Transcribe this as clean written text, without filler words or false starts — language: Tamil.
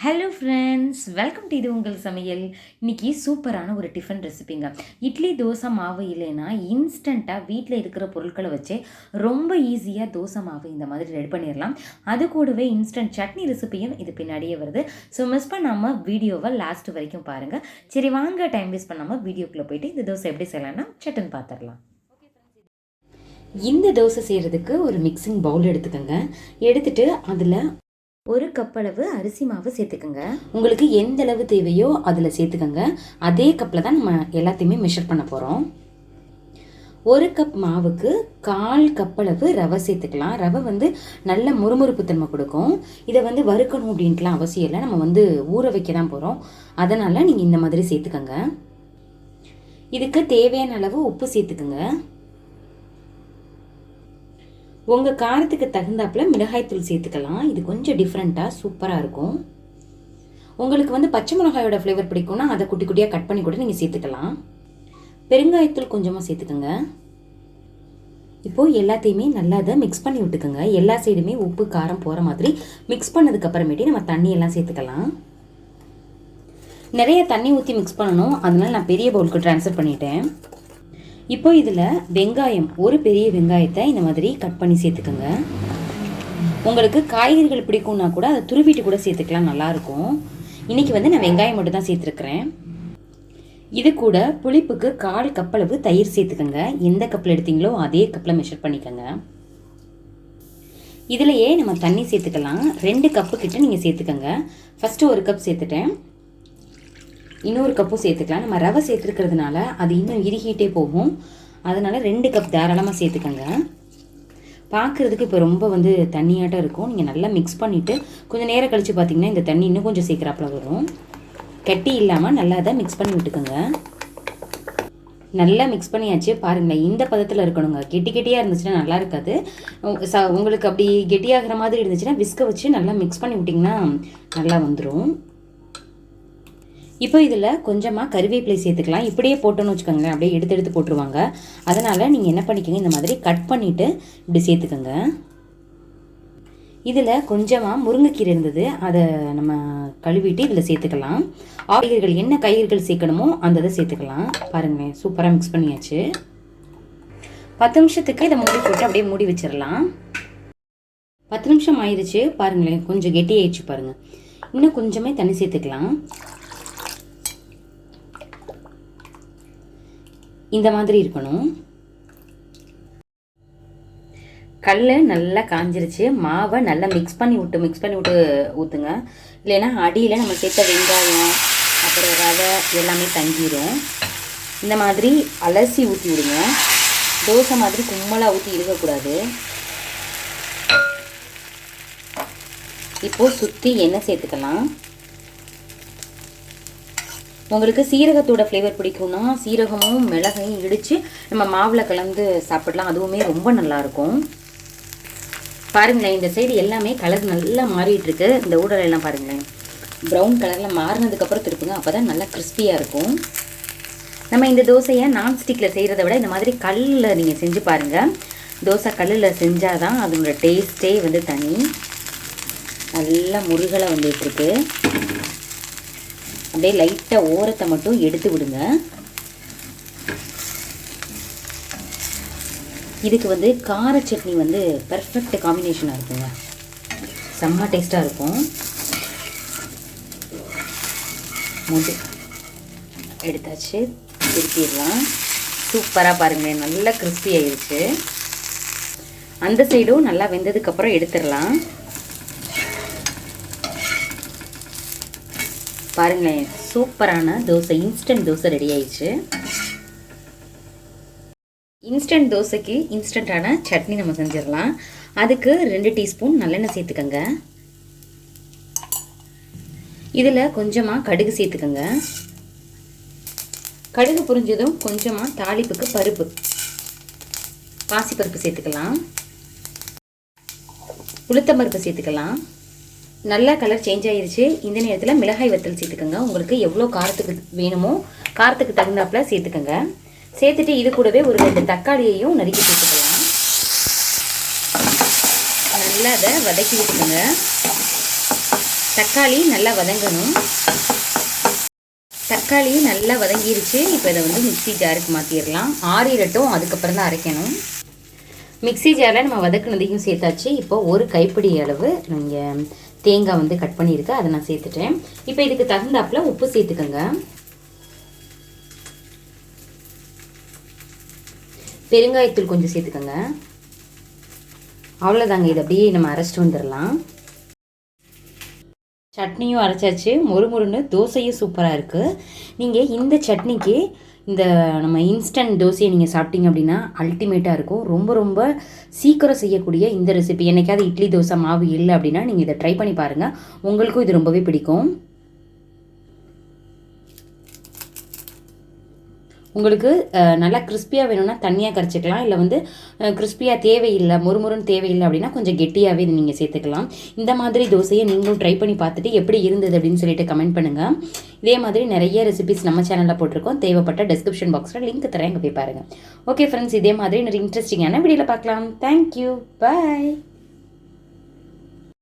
ஹலோ ஃப்ரெண்ட்ஸ், வெல்கம் டு இது உங்கள் சமையல். இன்றைக்கி சூப்பரான ஒரு டிஃபன் ரெசிபிங்க. இட்லி தோசை மாவு இல்லைன்னா இன்ஸ்டண்ட்டாக வீட்டில் இருக்கிற பொருட்களை வச்சே ரொம்ப ஈஸியாக தோசை மாவு இந்த மாதிரி ரெடி பண்ணிடலாம். அது கூடவே இன்ஸ்டன்ட் சட்னி ரெசிபியும் இது பின்னாடியே வருது. ஸோ மிஸ் பண்ணாமல் வீடியோவை லாஸ்ட் வரைக்கும் பாருங்கள். சரி வாங்க, டைம் வேஸ்ட் பண்ணாமல் வீடியோக்குள்ளே போயிட்டு இந்த தோசை எப்படி செய்யலாம்னா சட்டுன்னு பார்த்துடலாம். இந்த தோசை செய்கிறதுக்கு ஒரு மிக்சிங் பவுல் எடுத்துக்கோங்க. எடுத்துகிட்டு அதில் ஒரு கப் அளவு அரிசி மாவு சேர்த்துக்கோங்க. உங்களுக்கு எந்த அளவு தேவையோ அதில் சேர்த்துக்கோங்க. அதே கப்பில் தான் நம்ம எல்லாத்தையுமே மெஷர் பண்ண போகிறோம். ஒரு கப் மாவுக்கு 1/4 கப் அளவு ரவை சேர்த்துக்கலாம். ரவை நல்ல முறுமுறுப்பு தன்மை கொடுக்கும். இதை வறுக்கணும் அப்படின்ட்டுலாம் அவசியம் இல்லை. நம்ம ஊற வைக்க தான் போகிறோம். அதனால் நீங்கள் இந்த மாதிரி சேர்த்துக்கோங்க. இதுக்கு தேவையான அளவு உப்பு சேர்த்துக்கோங்க. உங்கள் காரத்துக்கு தகுந்தாப்பில் மிளகாய்த்தூள் சேர்த்துக்கலாம். இது கொஞ்சம் டிஃப்ரெண்ட்டாக சூப்பராக இருக்கும். உங்களுக்கு பச்சை மிளகாயோட ஃப்ளேவர் பிடிக்கும்னா அதை குட்டி குட்டியாக கட் பண்ணி கூட நீங்கள் சேர்த்துக்கலாம். பெருங்காயத்தூள் கொஞ்சமாக சேர்த்துக்கோங்க. இப்போது எல்லாத்தையுமே நல்லா அதை மிக்ஸ் பண்ணி விட்டுக்கோங்க. எல்லா சைடுமே உப்பு காரம் போகிற மாதிரி மிக்ஸ் பண்ணதுக்கப்புறமேட்டி நம்ம தண்ணியெல்லாம் சேர்த்துக்கலாம். நிறைய தண்ணி ஊற்றி மிக்ஸ் பண்ணணும். அதனால் நான் பெரிய பவுலுக்கு ட்ரான்ஸ்ஃபர் பண்ணிட்டேன். இப்போ இதில் வெங்காயம், ஒரு பெரிய வெங்காயத்தை இந்த மாதிரி கட் பண்ணி சேர்த்துக்கோங்க. உங்களுக்கு காய்கறிகள் பிடிக்கும்னா கூட அதை துருவிட்டு கூட சேர்த்துக்கலாம், நல்லாயிருக்கும். இன்றைக்கி நான் வெங்காயம் மட்டும் தான் சேர்த்துருக்குறேன். இது கூட புளிப்புக்கு 1/4 கப் அளவு தயிர் சேர்த்துக்கோங்க. எந்த கப்பில் எடுத்தீங்களோ அதே கப்பில் மெஷர் பண்ணிக்கோங்க. இதிலையே நம்ம தண்ணி சேர்த்துக்கலாம். 2 கப்பு கிட்ட நீங்கள் சேர்த்துக்கோங்க. ஃபஸ்ட்டு 1 கப் சேர்த்துட்டேன். இன்னொரு கப்பும் சேர்த்துக்கலாம். நம்ம ரவை சேர்த்துருக்கிறதுனால அது இன்னும் இறுகிட்டே போகும். அதனால் 2 கப் தாராளமாக சேர்த்துக்கோங்க. பார்க்குறதுக்கு இப்போ ரொம்ப தண்ணியாட்டம் இருக்கும். நீங்கள் நல்லா மிக்ஸ் பண்ணிவிட்டு கொஞ்சம் நேரம் கழித்து பார்த்தீங்கன்னா இந்த தண்ணி இன்னும் கொஞ்சம் சேர்க்குறாப்புல வரும். கட்டி இல்லாமல் நல்லா அதை மிக்ஸ் பண்ணி விட்டுக்கோங்க. நல்லா மிக்ஸ் பண்ணியாச்சு. பாருங்களேன், இந்த பதத்தில் இருக்கணுங்க. கெட்டியாக இருந்துச்சுன்னா நல்லா இருக்காது. உங்களுக்கு அப்படி கெட்டியாகிற மாதிரி இருந்துச்சுன்னா விஸ்கை வச்சு நல்லா மிக்ஸ் பண்ணி விட்டிங்கன்னா நல்லா வந்துடும். இப்போ இதில் கொஞ்சமாக கருவேப்பிலை சேர்த்துக்கலாம். இப்படியே போட்டோன்னு வச்சுக்கோங்களேன், அப்படியே எடுத்து போட்டுருவாங்க. அதனால் நீங்கள் என்ன பண்ணிக்கோங்க, இந்த மாதிரி கட் பண்ணிவிட்டு இப்படி சேர்த்துக்கோங்க. இதில் கொஞ்சமாக முருங்கைக்கீரை இருந்தது, அதை நம்ம கழுவிட்டு இதில் சேர்த்துக்கலாம். காய்கறிகள் என்ன காய்கறிகள் சேர்க்கணுமோ அந்த இதை சேர்த்துக்கலாம். பாருங்களேன், சூப்பராக மிக்ஸ் பண்ணியாச்சு. 10 நிமிஷத்துக்கு இதை மூடி போட்டு அப்படியே மூடி வச்சிடலாம். 10 நிமிஷம் ஆயிடுச்சு. பாருங்களேன், கொஞ்சம் கெட்டி ஆயிடுச்சு பாருங்கள். இன்னும் கொஞ்சமே தண்ணி சேர்த்துக்கலாம். இந்த மாதிரி இருக்கணும். கல் நல்லா காஞ்சிருச்சு. மாவை நல்லா மிக்ஸ் பண்ணி விட்டு ஊற்றுங்க. இல்லைன்னா அடியில் நம்ம சேர்த்த வெங்காயம் அப்புறம் ரவை எல்லாமே தங்கிடும். இந்த மாதிரி அலசி ஊற்றி விடுங்க. தோசை மாதிரி கும்மலாக ஊற்றி இருக்கக்கூடாது. இப்போது சுற்றி எண்ணெய் சேர்த்துக்கலாம். உங்களுக்கு சீரகத்தோட ஃப்ளேவர் பிடிக்கும்னா சீரகமும் மிளகையும் இடித்து நம்ம மாவில் கலந்து சாப்பிடலாம். அதுவுமே ரொம்ப நல்லாயிருக்கும். பாருங்களேன், இந்த சைடு எல்லாமே கலர் நல்லா மாறிட்டுருக்கு. இந்த ஊடலெல்லாம் பாருங்களேன், ப்ரௌன் கலரில் மாறினதுக்கப்புறம் திருப்புங்க. அப்போ தான் நல்லா கிறிஸ்பியாக இருக்கும். நம்ம இந்த தோசையை நான்ஸ்டிக்கில் செய்கிறத விட இந்த மாதிரி கல்லில் நீங்கள் செஞ்சு பாருங்கள். தோசை கல்லில் செஞ்சால் தான் அதோட டேஸ்ட்டே தனி. நல்லா முருகலை வந்துட்டுருக்கு. அப்படியே லைட்டாக ஓரத்தை மட்டும் எடுத்து விடுங்க. இதுக்கு கார சட்னி பெர்ஃபெக்ட் காம்பினேஷனாக இருக்குங்க. செம்ம டேஸ்ட்டாக இருக்கும். எடுத்தாச்சு, திருப்பிடலாம். சூப்பராக பாருங்கள், நல்லா கிறிஸ்பி ஆயிடுச்சு. அந்த சைடும் நல்லா வெந்ததுக்கப்புறம் எடுத்துடலாம். பாருங்களேன், சூப்பரான தோசை, இன்ஸ்டன்ட் தோசை ரெடி ஆயிடுச்சு. இன்ஸ்டன்ட் தோசைக்கு இன்ஸ்டண்ட்டான சட்னி நம்ம செஞ்சிடலாம். அதுக்கு 2 டீஸ்பூன் நல்லெண்ணெய் சேர்த்துக்கோங்க. இதில் கொஞ்சமாக கடுகு சேர்த்துக்கோங்க. கடுகு பொரிஞ்சதும் கொஞ்சமாக தாளிப்புக்கு பருப்பு, பாசிப்பருப்பு சேர்த்துக்கலாம். உளுத்தம்பருப்பு சேர்த்துக்கலாம். நல்லா கலர் சேஞ்ச் ஆகிருச்சு. இந்த நேரத்தில் மிளகாய் வத்தல் சேர்த்துக்கோங்க. உங்களுக்கு எவ்வளோ காரத்துக்கு வேணுமோ காரத்துக்கு தகுந்தாப்பில் சேர்த்துக்கோங்க. சேர்த்துட்டு இது கூடவே ஒரு 2 தக்காளியையும் நறுக்கி சேர்த்துக்கலாம். நல்லா அதை வதக்கி விட்டுக்கோங்க. தக்காளி நல்லா வதங்கணும். தக்காளி நல்லா வதங்கிருச்சு. இப்போ இதை வந்து மிக்ஸி ஜாருக்கு மாற்றிடலாம். ஆறிரட்டும், அதுக்கப்புறம் தான் அரைக்கணும். மிக்ஸி ஜாரில் நம்ம வதக்குனதையும் சேர்த்தாச்சு. இப்போ ஒரு கைப்பிடி அளவு நீங்கள் தேங்காய் வந்து கட் பண்ணியிருக்கேன், அதை நான் சேர்த்துட்டேன். இப்போ இதுக்கு தகுந்தாப்பில் உப்பு சேர்த்துக்கோங்க. பெருங்காயத்தூள் கொஞ்சம் சேர்த்துக்கோங்க. அவ்வளோதாங்க, இது அப்படியே நம்ம அரைச்சிட்டு வந்துடலாம். சட்னியும் அரைச்சாச்சு. மொறுமொறுன்னு தோசையும் சூப்பராக இருக்குது. நீங்கள் இந்த சட்னிக்கு இந்த நம்ம இன்ஸ்டன்ட் தோசையை நீங்கள் சாப்பிட்டீங்க அப்படின்னா அல்டிமேட்டாக இருக்கும். ரொம்ப ரொம்ப சீக்கிரம் செய்யக்கூடிய இந்த ரெசிபி. என்னைக்காவது இட்லி தோசை மாவு இல்லை அப்படின்னா நீங்கள் இதை ட்ரை பண்ணி பாருங்கள், உங்களுக்கும் இது ரொம்பவே பிடிக்கும். உங்களுக்கு நல்லா கிறிஸ்பியாக வேணும்னா தண்ணியாக கரைச்சிக்கலாம். இல்லை வந்து கிறிஸ்பியாக தேவையில்லை, மொறுமொறுன்னு தேவையில்லை அப்படின்னா கொஞ்சம் கெட்டியாகவே இது நீங்கள் சேர்த்துக்கலாம். இந்த மாதிரி தோசையை நீங்களும் ட்ரை பண்ணி பார்த்துட்டு எப்படி இருந்தது அப்படின்னு சொல்லிட்டு கமெண்ட் பண்ணுங்கள். இதே மாதிரி நிறைய ரெசிபிஸ் நம்ம சேனலில் போட்டிருக்கோம். தேவைப்பட்ட டிஸ்கிரிப்ஷன் பாக்ஸில் லிங்க் தரேன், அங்கே போய் பாருங்கள். ஓகே ஃப்ரெண்ட்ஸ், இதே மாதிரி நிறைய இன்ட்ரெஸ்டிங்கான வீடியோவில் பார்க்கலாம். தேங்க்யூ, பாய்.